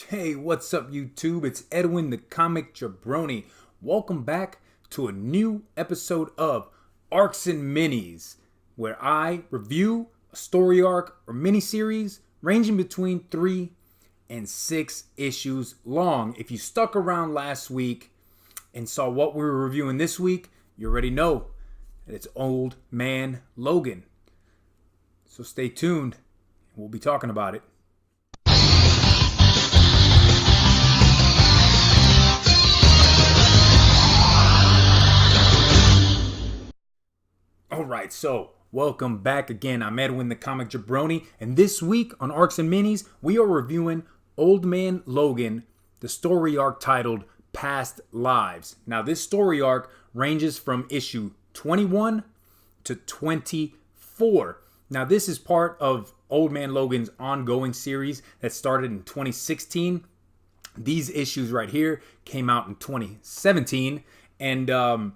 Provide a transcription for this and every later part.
Hey, what's up, YouTube? It's Edwin the Comic Jabroni. Welcome back to a new episode of Arcs and Minis, where I review a story arc or miniseries ranging between 3 and 6 issues long. If you stuck around last week and saw what we were reviewing this week, you already know that it's Old Man Logan. So stay tuned. We'll be talking about it. Alright, so welcome back again. I'm Edwin the Comic Jabroni, and this week on Arcs and Minis, we are reviewing Old Man Logan, the story arc titled Past Lives. Now, this story arc ranges from issue 21 to 24. Now, this is part of Old Man Logan's ongoing series that started in 2016. These issues right here came out in 2017, and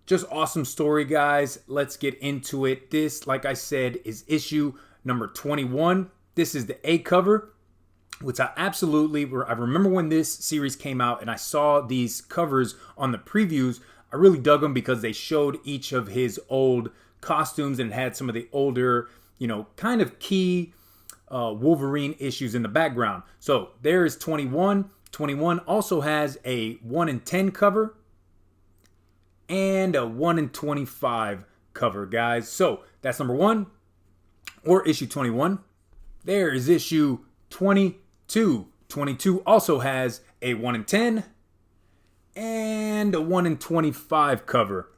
just awesome story, guys. Let's get into it. This, like I said, is issue number 21. This is the A cover, which I remember when this series came out and I saw these covers on the previews. I really dug them because they showed each of his old costumes and had some of the older, kind of key Wolverine issues in the background. So there is 21. 21 also has a 1 in 10 cover and a 1 in 25 cover, guys. So that's number 1, or issue 21. There is issue 22. 22 also has a 1 in 10 and a 1 in 25 cover.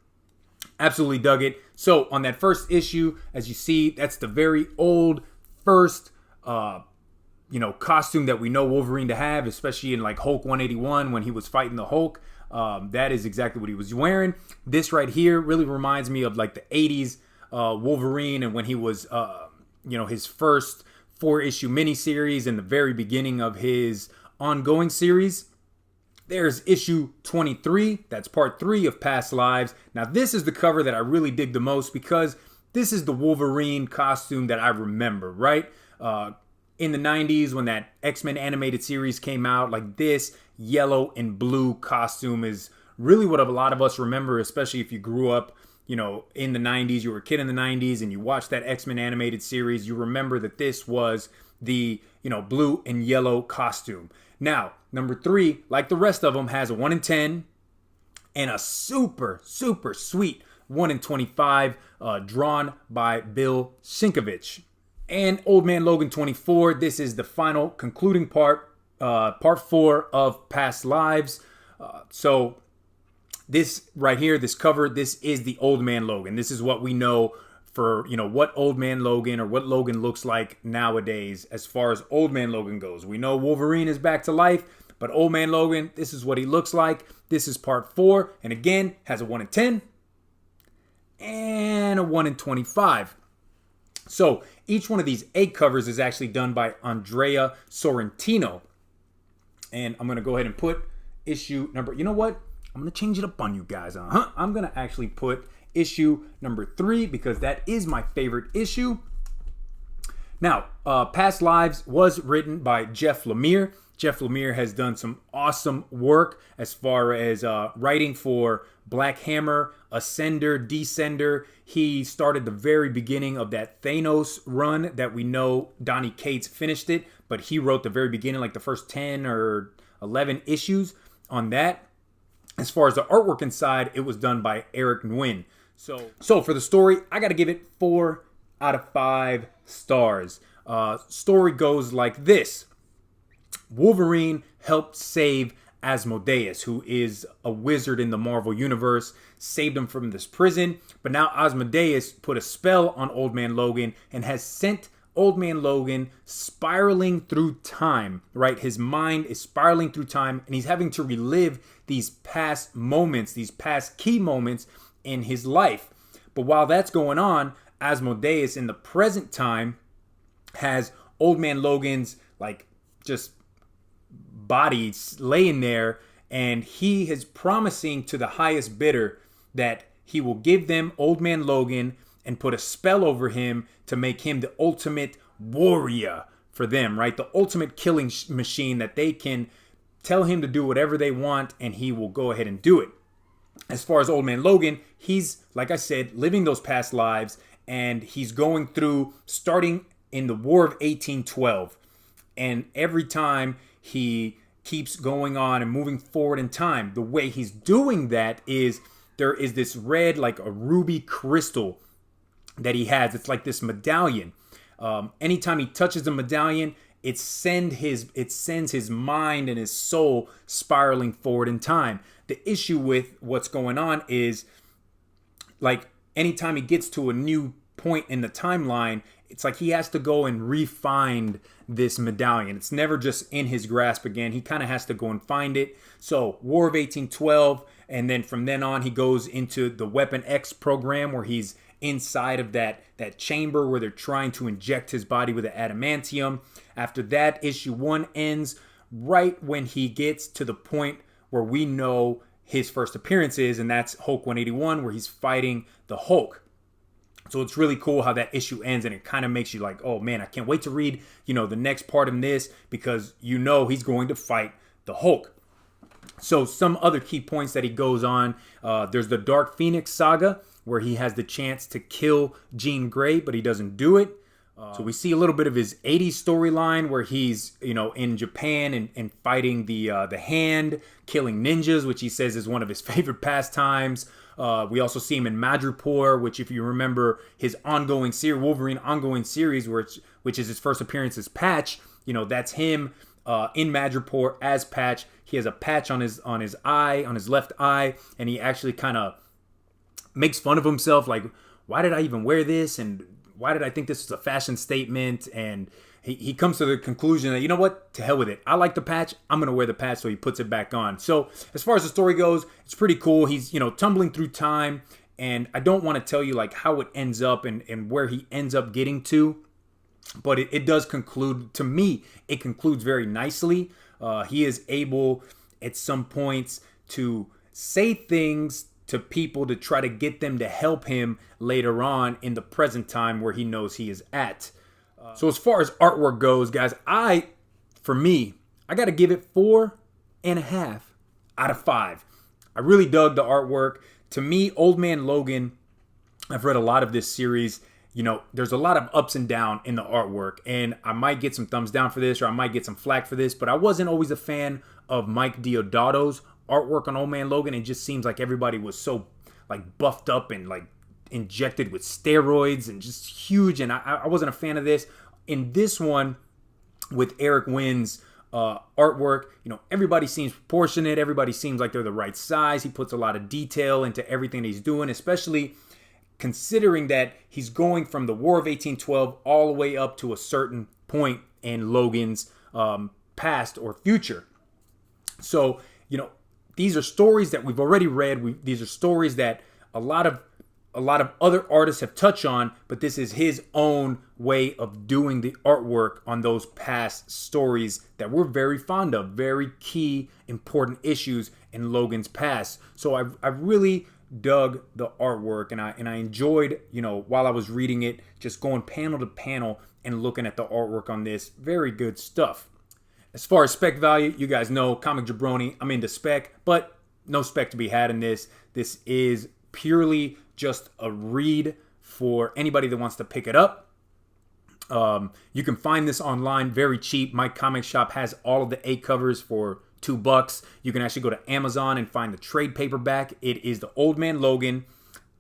Absolutely dug it. So on that first issue, as you see, that's the very old first costume that we know Wolverine to have, especially in like Hulk 181 when he was fighting the Hulk. That is exactly what he was wearing. This right here really reminds me of like the 80s Wolverine, and when he was, his first 4-issue miniseries in the very beginning of his ongoing series. There's issue 23. That's part 3 of Past Lives. Now, this is the cover that I really dig the most because this is the Wolverine costume that I remember, right? In the 90s, when that X-Men animated series came out, like this yellow and blue costume is really what a lot of us remember, especially if you grew up, in the 90s, you were a kid in the 90s and you watched that X-Men animated series, you remember that this was the, blue and yellow costume. Now, number 3, like the rest of them, has a 1 in 10 and a super, super sweet 1 in 25 drawn by Bill Sienkiewicz. And Old Man Logan 24, this is the final concluding part 4 of Past Lives. So this right here, this cover, this is the Old Man Logan. This is what we know for, what Old Man Logan or what Logan looks like nowadays as far as Old Man Logan goes. We know Wolverine is back to life, but Old Man Logan, this is what he looks like. This is part 4, and again, has a 1 in 10 and a 1 in 25. So each one of these 8 covers is actually done by Andrea Sorrentino. And I'm going to go ahead and put issue number... You know what? I'm going to change it up on you guys. I'm going to actually put issue number 3 because that is my favorite issue. Now, Past Lives was written by Jeff LeMire. Jeff LeMire has done some awesome work as far as writing for Black Hammer, Ascender, Descender. He started the very beginning of that Thanos run that we know Donny Cates finished it, but he wrote the very beginning, like the first 10 or 11 issues on that. As far as the artwork inside, it was done by Eric Nguyen. So for the story, I got to give it 4 out of 5 stars. Story goes like this. Wolverine helped save Asmodeus, who is a wizard in the Marvel Universe, saved him from this prison. But now Asmodeus put a spell on Old Man Logan and has sent Old Man Logan spiraling through time, right? His mind is spiraling through time, and he's having to relive these past moments, these past key moments in his life. But while that's going on, Asmodeus in the present time has Old Man Logan's just body laying there, and he is promising to the highest bidder that he will give them Old Man Logan and put a spell over him to make him the ultimate warrior for them, right? The ultimate killing machine that they can tell him to do whatever they want and he will go ahead and do it. As far as Old Man Logan, he's, like I said, living those past lives, and he's going through, starting in the War of 1812. And every time he keeps going on and moving forward in time, the way he's doing that is there is this red, like a ruby crystal that he has. It's like this medallion. Anytime he touches the medallion, it sends his mind and his soul spiraling forward in time. The issue with what's going on is, like, anytime he gets to a new point in the timeline, it's like he has to go and re-find this medallion. It's never just in his grasp again. He kind of has to go and find it. So War of 1812, and then from then on he goes into the Weapon X program, where he's inside of that chamber where they're trying to inject his body with the adamantium. After that, issue 1 ends right when he gets to the point where we know his first appearance is, and that's Hulk 181, where he's fighting the Hulk. So it's really cool how that issue ends, and it kind of makes you like, oh man, I can't wait to read, the next part in this, because he's going to fight the Hulk. So some other key points that he goes on, there's the Dark Phoenix saga, where he has the chance to kill Jean Grey, but he doesn't do it. So we see a little bit of his 80s storyline where he's, in Japan and fighting the Hand, killing ninjas, which he says is one of his favorite pastimes. We also see him in Madripoor, which, if you remember his ongoing series, Wolverine ongoing series, which is his first appearance as Patch, that's him in Madripoor as Patch. He has a patch on his eye, on his left eye, and he actually kind of makes fun of himself, like, why did I even wear this? And why did I think this was a fashion statement? And he comes to the conclusion that, you know what, to hell with it. I like the patch. I'm going to wear the patch. So he puts it back on. So as far as the story goes, it's pretty cool. He's, tumbling through time. And I don't want to tell you like how it ends up and where he ends up getting to. But it does conclude, to me, it concludes very nicely. He is able at some points to say things to people to try to get them to help him later on in the present time where he knows he is at. So as far as artwork goes, guys, for me, I got to give it 4.5 out of 5. I really dug the artwork. To me, Old Man Logan, I've read a lot of this series. There's a lot of ups and downs in the artwork, and I might get some thumbs down for this, or I might get some flack for this, but I wasn't always a fan of Mike Deodato's artwork on Old Man Logan. It just seems like everybody was so like buffed up and like injected with steroids and just huge, and I wasn't a fan of this. In this one, with Eric Wynn's artwork, everybody seems proportionate, everybody seems like they're the right size. He puts a lot of detail into everything that he's doing, especially considering that he's going from the War of 1812 all the way up to a certain point in Logan's past or future. So, these are stories that we've already read. These are stories that a lot of other artists have touched on, but this is his own way of doing the artwork on those past stories that we're very fond of, very key, important issues in Logan's past. So I've really dug the artwork, and I enjoyed, while I was reading it, just going panel to panel and looking at the artwork on this. Very good stuff. As far as spec value, you guys know, Comic Jabroni, I'm into spec, but no spec to be had in this. This is purely just a read for anybody that wants to pick it up. You can find this online very cheap. My comic shop has all of the A covers for $2. You can actually go to Amazon and find the trade paperback. It is the Old Man Logan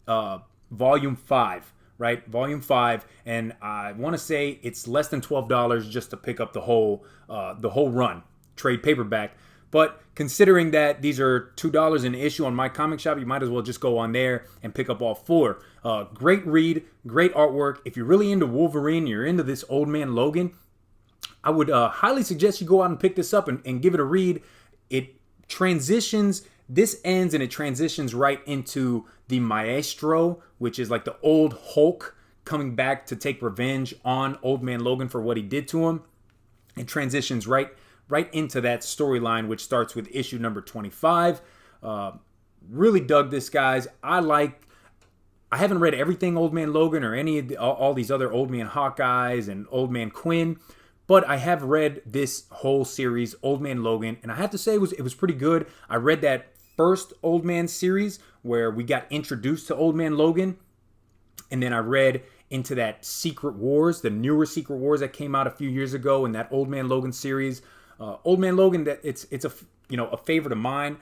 Volume 5. Right, Volume 5, and I want to say it's less than $12 just to pick up the whole run, trade paperback. But considering that these are $2 an issue on my comic shop, you might as well just go on there and pick up all 4. Great read, great artwork. If you're really into Wolverine, you're into this Old Man Logan, I would highly suggest you go out and pick this up and give it a read. It transitions. This ends and it transitions right into the Maestro, which is like the old Hulk coming back to take revenge on Old Man Logan for what he did to him. It transitions right into that storyline, which starts with issue number 25. Really dug this, guys. I haven't read everything Old Man Logan or any of all these other Old Man Hawkeyes and Old Man Quinn, But I have read this whole series, Old Man Logan, and I have to say it was pretty good. I read that first Old Man series where we got introduced to Old Man Logan, and then I read into that Secret Wars, the newer Secret Wars that came out a few years ago in that Old Man Logan series. Old Man Logan, that it's a favorite of mine.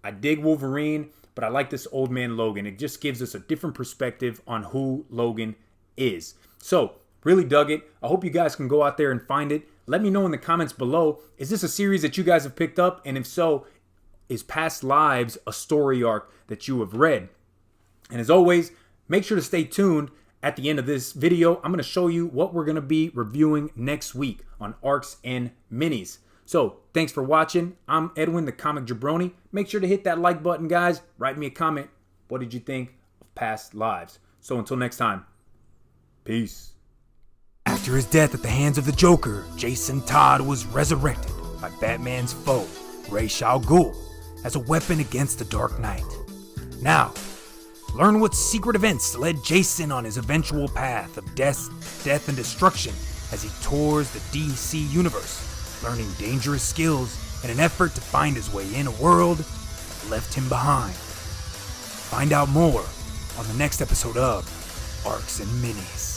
I dig Wolverine, but I like this Old Man Logan. It just gives us a different perspective on who Logan is. So, really dug it. I hope you guys can go out there and find it. Let me know in the comments below, is this a series that you guys have picked up? And if so, is Past Lives a story arc that you have read? And as always, make sure to stay tuned. At the end of this video, I'm going to show you what we're going to be reviewing next week on arcs and minis. So, thanks for watching. I'm Edwin, the Comic Jabroni. Make sure to hit that like button, guys. Write me a comment. What did you think of Past Lives? So, until next time, peace. After his death at the hands of the Joker, Jason Todd was resurrected by Batman's foe, Ra's al Ghul, as a weapon against the Dark Knight. Now, learn what secret events led Jason on his eventual path of death and destruction as he tours the DC universe, learning dangerous skills in an effort to find his way in a world that left him behind. Find out more on the next episode of Arcs and Minis.